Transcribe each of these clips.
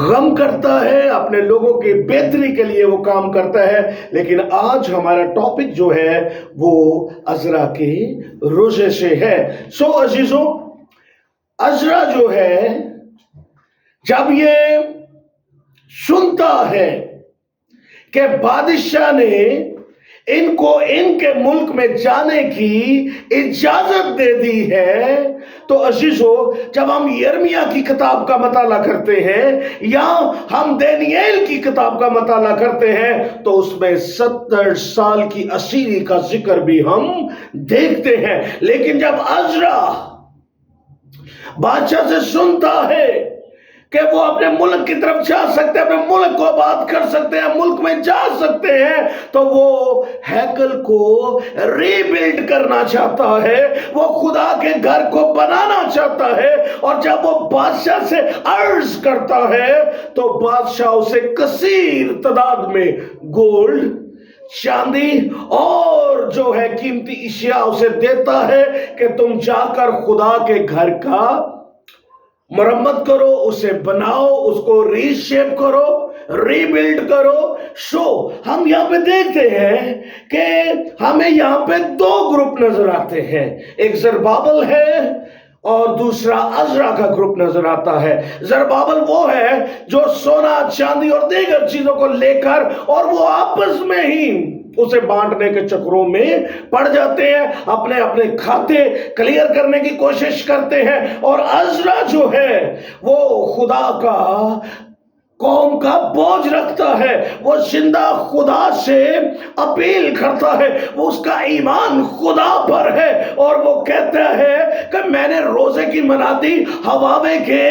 غم کرتا ہے، اپنے لوگوں کی بہتری کے لیے وہ کام کرتا ہے۔ لیکن آج ہمارا ٹاپک جو ہے وہ عزرا کے روزے سے ہے۔ سو عزیزوں، عزرا جو ہے جب یہ سنتا ہے کہ بادشاہ نے ان کو ان کے ملک میں جانے کی اجازت دے دی ہے، تو عزیزو جب ہم یرمیا کی کتاب کا مطالعہ کرتے ہیں یا ہم دانییل کی کتاب کا مطالعہ کرتے ہیں تو اس میں 70 سال کی اسیری کا ذکر بھی ہم دیکھتے ہیں۔ لیکن جب عزرا بادشاہ سے سنتا ہے کہ وہ اپنے ملک کی طرف جا سکتے ہیں، اپنے ملک کو آباد کر سکتے ہیں، ملک میں جا سکتے ہیں، تو وہ ہیکل کو ری بلڈ کرنا چاہتا ہے، وہ خدا کے گھر کو بنانا چاہتا ہے۔ اور جب وہ بادشاہ سے عرض کرتا ہے تو بادشاہ اسے کثیر تعداد میں گولڈ، چاندی اور جو ہے قیمتی اشیاء اسے دیتا ہے کہ تم جا کر خدا کے گھر کا مرمت کرو، اسے بناؤ، اس کو ری شیپ کرو، ری بلڈ کرو۔ سو ہم یہاں پہ دیکھتے ہیں کہ ہمیں یہاں پہ 2 گروپ نظر آتے ہیں، ایک زربابل ہے اور دوسرا عزرا کا گروپ نظر آتا ہے۔ زربابل وہ ہے جو سونا، چاندی اور دیگر چیزوں کو لے کر اور وہ آپس میں ہی اسے بانٹنے کے چکروں میں پڑ جاتے ہیں، اپنے اپنے کھاتے کلیئر کرنے کی کوشش کرتے ہیں۔ اور عزرا جو ہے وہ خدا کا، قوم کا بوجھ رکھتا ہے، وہ زندہ خدا سے اپیل کرتا ہے، وہ اس کا ایمان خدا پر ہے اور وہ کہتا ہے کہ میں نے روزے کی منادی ہواوے کے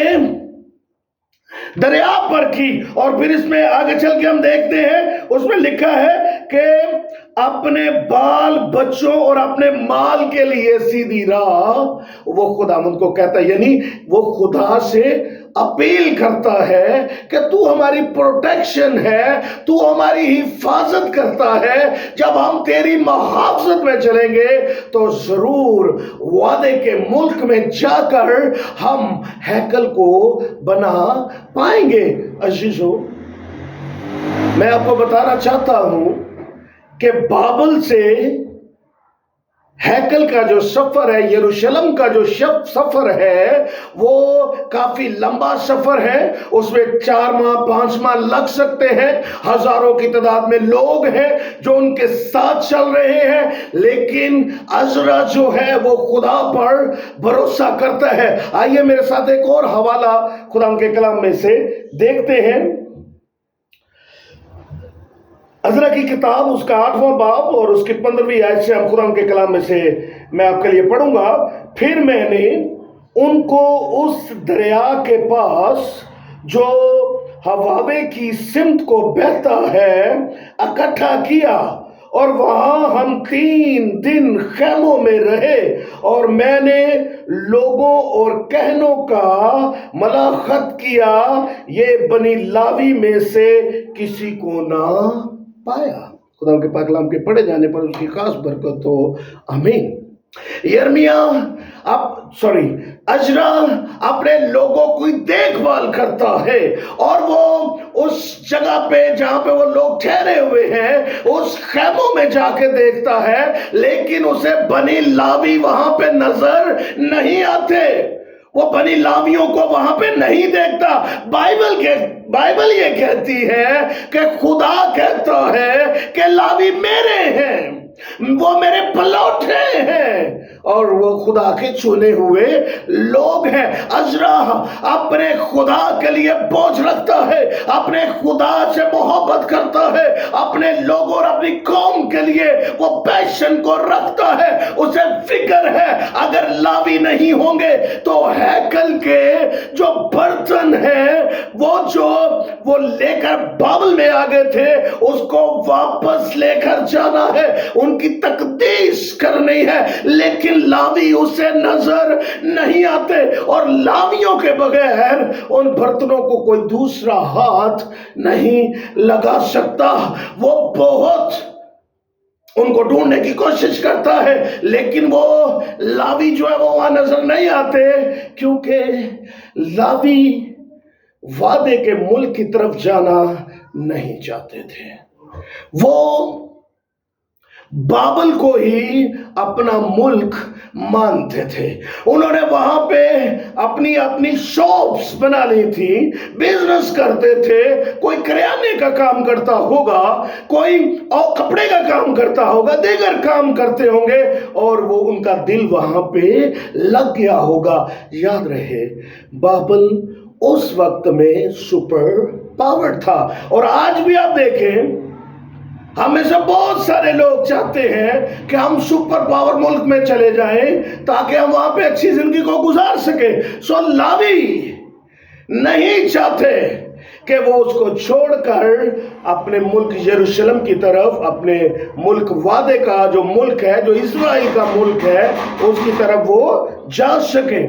دریا پر کی۔ اور پھر اس میں آگے چل کے ہم دیکھتے ہیں، اس میں لکھا ہے کہ اپنے بال بچوں اور اپنے مال کے لیے سیدھی راہ وہ خداوند کو کہتا ہے، یعنی وہ خدا سے اپیل کرتا ہے کہ تو ہماری پروٹیکشن ہے، تو ہماری حفاظت کرتا ہے، جب ہم تیری محافظت میں چلیں گے تو ضرور وعدے کے ملک میں جا کر ہم ہیکل کو بنا پائیں گے۔ عزیزو، میں آپ کو بتانا چاہتا ہوں کہ بابل سے ہیکل کا جو سفر ہے، یروشلم کا جو سفر ہے، وہ کافی لمبا سفر ہے، اس میں 4 ماہ 5 ماہ لگ سکتے ہیں، ہزاروں کی تعداد میں لوگ ہیں جو ان کے ساتھ چل رہے ہیں۔ لیکن عزرا جو ہے وہ خدا پر بھروسہ کرتا ہے۔ آئیے میرے ساتھ ایک اور حوالہ خدا کے کلام میں سے دیکھتے ہیں۔ عزرا کی کتاب، اس کا 8واں باب اور اس کی 15ویں آیت سے ہم خدا کے کلام میں سے میں آپ کے لیے پڑھوں گا۔ پھر میں نے ان کو اس دریا کے پاس جو ہواوے کی سمت کو بہتا ہے اکٹھا کیا، اور وہاں ہم 3 دن خیموں میں رہے، اور میں نے لوگوں اور کہنوں کا ملاقات کیا، یہ بنی لاوی میں سے کسی کو نہ پایا۔ خدا کے پاک کلام کے پڑھے جانے پر اس کی خاص برکت ہو، آمین۔ عزرا اپنے لوگوں کی دیکھ بھال کرتا ہے، اور وہ اس جگہ پہ جہاں پہ وہ لوگ ٹھہرے ہوئے ہیں اس خیموں میں جا کے دیکھتا ہے، لیکن اسے بنی لاوی وہاں پہ نظر نہیں آتے، وہ بنی لاویوں کو وہاں پہ نہیں دیکھتا۔ بائبل یہ کہتی ہے کہ خدا کہتا ہے کہ لاوی میرے ہیں، وہ میرے پلوٹے ہیں اور وہ خدا کے چنے ہوئے لوگ ہیں۔ عزرا اپنے خدا کے لیے بوجھ رکھتا ہے، اپنے خدا سے محبت کرتا ہے، اپنے لوگوں اور اپنی قوم کے لیے وہ پیشن کو رکھتا ہے، اسے فکر ہے اگر لاوی نہیں ہوں گے تو ہیکل کے جو برتن ہیں وہ لے کر بابل میں آگے تھے، اس کو واپس لے کر جانا ہے، ان کی تقدیس کرنی ہے، لیکن لاوی اسے نظر نہیں آتے، اور لاویوں کے بغیر ان برتنوں کو کوئی دوسرا ہاتھ نہیں لگا سکتا۔ وہ بہت ان کو ڈھونڈنے کی کوشش کرتا ہے، لیکن وہ لاوی جو ہے وہ وہاں نظر نہیں آتے، کیونکہ لاوی وعدے کے ملک کی طرف جانا نہیں چاہتے تھے. وہ بابل کو ہی اپنا ملک مانتے تھے. انہوں نے وہاں پہ اپنی اپنی شاپس بنا لی تھی, بزنس کرتے تھے. کوئی کریانے کا کام کرتا ہوگا, کوئی اور کپڑے کا کام کرتا ہوگا, دیگر کام کرتے ہوں گے, اور وہ ان کا دل وہاں پہ لگ گیا ہوگا. یاد رہے, بابل اس وقت میں سپر پاور تھا. اور آج بھی آپ دیکھیں, ہم میں سے بہت سارے لوگ چاہتے ہیں کہ ہم سپر پاور ملک میں چلے جائیں تاکہ ہم وہاں پہ اچھی زندگی کو گزار سکیں. سو لاوی نہیں چاہتے کہ وہ اس کو چھوڑ کر اپنے ملک یروشلم کی طرف, اپنے ملک وعدے کا جو ملک ہے, جو اسرائیل کا ملک ہے, اس کی طرف وہ جا سکیں.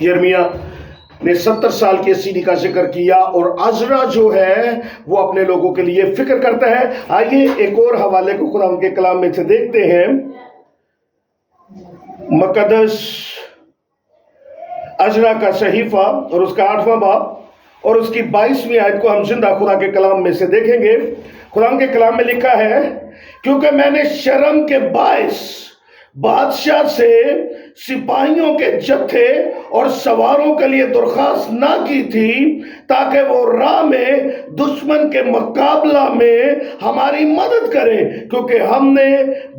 یرمیہ نے 70 سال کی اسیری کا ذکر کیا, اور عزرا جو ہے وہ اپنے لوگوں کے لیے فکر کرتا ہے. آئیے ایک اور حوالے کو خدا کے کلام میں سے دیکھتے ہیں. مقدس عزرا کا صحیفہ اور اس کا 8واں باب اور اس کی 22ویں آیت کو ہم زندہ خدا کے کلام میں سے دیکھیں گے. خدا کے کلام میں لکھا ہے, کیونکہ میں نے شرم کے باعث بادشاہ سے سپاہیوں کے جتھے اور سواروں کے لیے درخواست نہ کی تھی تاکہ وہ راہ میں دشمن کے مقابلہ میں ہماری مدد کریں, کیونکہ ہم نے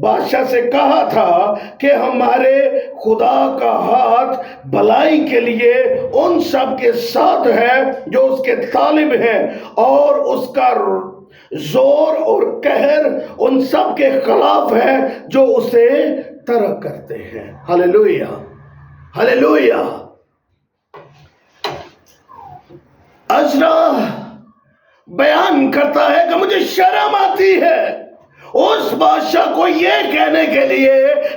بادشاہ سے کہا تھا کہ ہمارے خدا کا ہاتھ بھلائی کے لیے ان سب کے ساتھ ہے جو اس کے طالب ہیں, اور اس کا زور اور قہر ان سب کے خلاف ہے جو اسے ترک کرتے ہیں. ہلیلویا, ہلیلویا. عزرا بیان کرتا ہے کہ مجھے شرم آتی ہے اس بادشاہ کو یہ کہنے کے لیے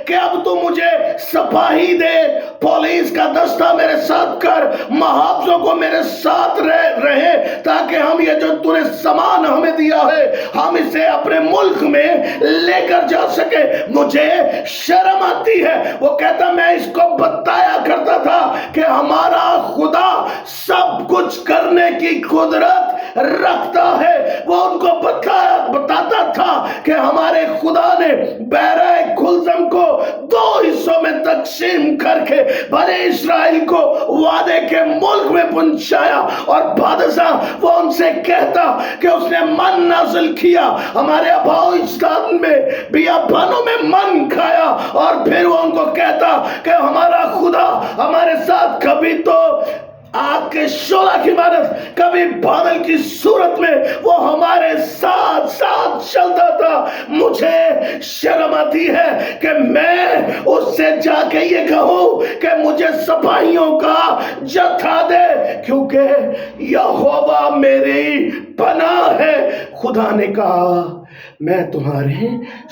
کہ اب تو مجھے سپاہی دے, پولیس کا دستہ میرے ساتھ کر, محافظوں کو میرے ساتھ رہے تاکہ ہم یہ جو تو نے سامان ہمیں دیا ہے ہم اسے اپنے ملک میں لے کر جا سکے. مجھے شرم آتی ہے. وہ کہتا میں اس کو بتایا کرتا تھا کہ ہمارا خدا سب کچھ کرنے کی قدرت رکھتا ہے. وہ ان کو بتاتا تھا کہ ہمارے خدا نے بحیرہ کلزم کو 2 حصوں میں تقسیم کر کے بنی اسرائیل کو وعدے کے ملک میں پہنچایا, اور بادشاہ وہ ان سے کہتا کہ اس نے من نازل کیا, ہمارے آباؤ اجداد میں بیابانوں میں من کھایا, اور پھر وہ ان کو کہتا کہ ہمارا خدا ہمارے ساتھ کبھی تو آگ کے شعلہ کی مانند, کبھی بادل کی صورت میں وہ ہمارے ساتھ ساتھ چلتا تھا. مجھے شرم آتی ہے کہ میں اس سے جا کے یہ کہوں کہ مجھے سپاہیوں کا جتھا دے, کیونکہ یہوہ میری پناہ ہے. خدا نے کہا میں تمہارے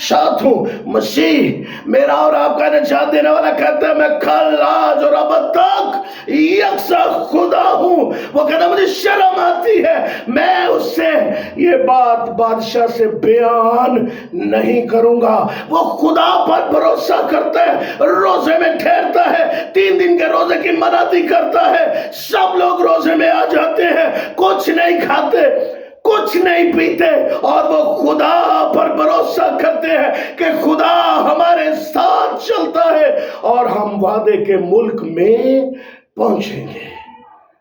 ساتھ ہوں. مسیح میرا اور آپ کا نجات دینے والا کہتا ہے میں کل آج اور اب تک یکساں خدا ہوں. وہ کہتا مجھے شرم آتی ہے, میں اس سے یہ بات بادشاہ سے بیان نہیں کروں گا. وہ خدا پر بھروسہ کرتا ہے, روزے میں ٹھہرتا ہے, 3 دن کے روزے کی منادی کرتا ہے. سب لوگ روزے میں آ جاتے ہیں, کچھ نہیں کھاتے, کچھ نہیں پیتے, اور وہ خدا پر بھروسہ کرتے ہیں کہ خدا ہمارے ساتھ چلتا ہے اور ہم وعدے کے ملک میں پہنچیں گے.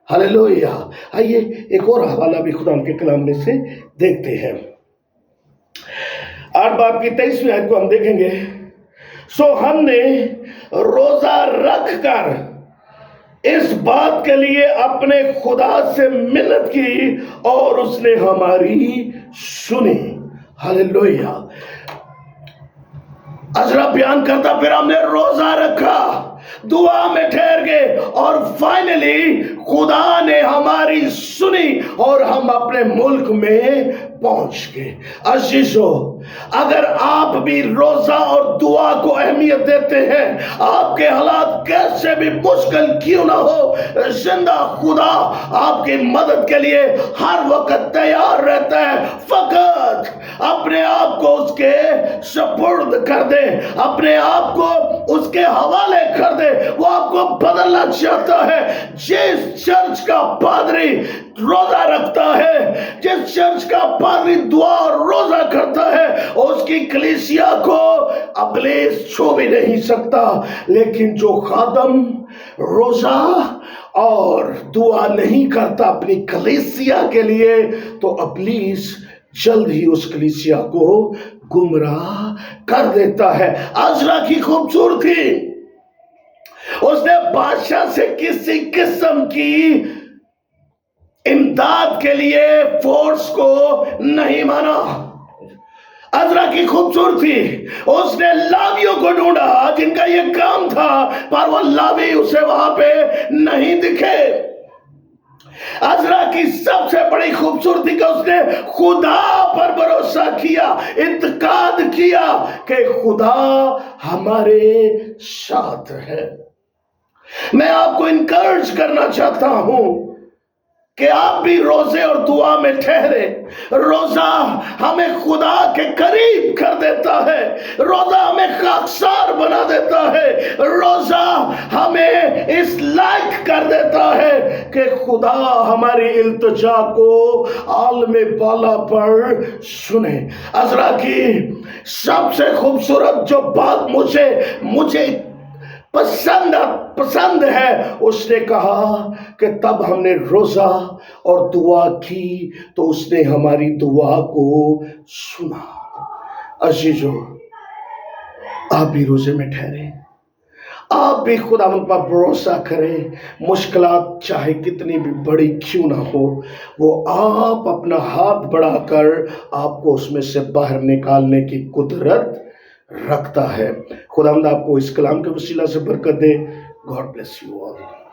ہلیلویا. آئیے ایک اور حوالہ بھی خدا کے کلام میں سے دیکھتے ہیں. 8 باب کی 23ویں آیت کو ہم دیکھیں گے. سو ہم نے روزہ رکھ کر اس بات کے لیے اپنے خدا سے منت کی اور اس نے ہماری سنی. ہلیلویا. عزرا بیان کرتا پھر ہم نے روزہ رکھا, دعا میں ٹھہر گئے, اور فائنلی خدا نے ہماری سنی اور ہم اپنے ملک میں پہنچ گئے. عزیزو, اگر آپ بھی روزہ اور دعا کو اہمیت اہمیت دیتے ہیں. آپ کے حالات کیسے بھی مشکل کیوں نہ ہو, زندہ خدا آپ کی مدد کے لیے ہر وقت تیار رہتا ہے. فقط اپنے آپ کو اس کے سپرد کر دیں, اپنے آپ کو اس کے حوالے کر دیں. وہ آپ کو بدلنا چاہتا ہے. جس چرچ کا پادری روزہ رکھتا ہے, جس چرچ کا پادری دعا اور روزہ کرتا ہے, اس کی کلیسیا کو ابلیس چھو بھی نہیں سکتا. لیکن جو خادم روزہ اور دعا نہیں کرتا اپنی کلیسیا کے لیے, تو ابلیس جلد ہی اس کلیسیا کو گمراہ کر دیتا ہے. عزرا کی خوبصورتی, اس نے بادشاہ سے کسی قسم کی امداد کے لیے فورس کو نہیں مانا. عزرا کی خوبصورتی, اس نے لاویوں کو ڈھونڈا جن کا یہ کام تھا, پر وہ لاوی اسے وہاں پہ نہیں دکھے. عزرا کی سب سے بڑی خوبصورتی کہ اس نے خدا پر بھروسہ کیا, اعتقاد کیا کہ خدا ہمارے ساتھ ہے. میں آپ کو انکرج کرنا چاہتا ہوں کہ آپ بھی روزے اور دعا میں ٹھہرے. روزہ ہمیں خدا کے قریب کر دیتا ہے, روزہ ہمیں خاکسار بنا دیتا ہے, روزہ ہمیں اس لائق کر دیتا ہے کہ خدا ہماری التجا کو عالم بالا پر سنے. عزرا کی سب سے خوبصورت جو بات مجھے پسند ہے, اس نے کہا کہ تب ہم نے روزہ اور دعا کی تو اس نے ہماری دعا کو سنا. عزیزو, آپ بھی روزے میں ٹھہرے, آپ بھی خدا پر بھروسہ کریں. مشکلات چاہے کتنی بھی بڑی کیوں نہ ہو, وہ آپ اپنا ہاتھ بڑھا کر آپ کو اس میں سے باہر نکالنے کی قدرت رکھتا ہے. خداوند آپ کو اس کلام کے وسیلہ سے برکت دے. God bless you all.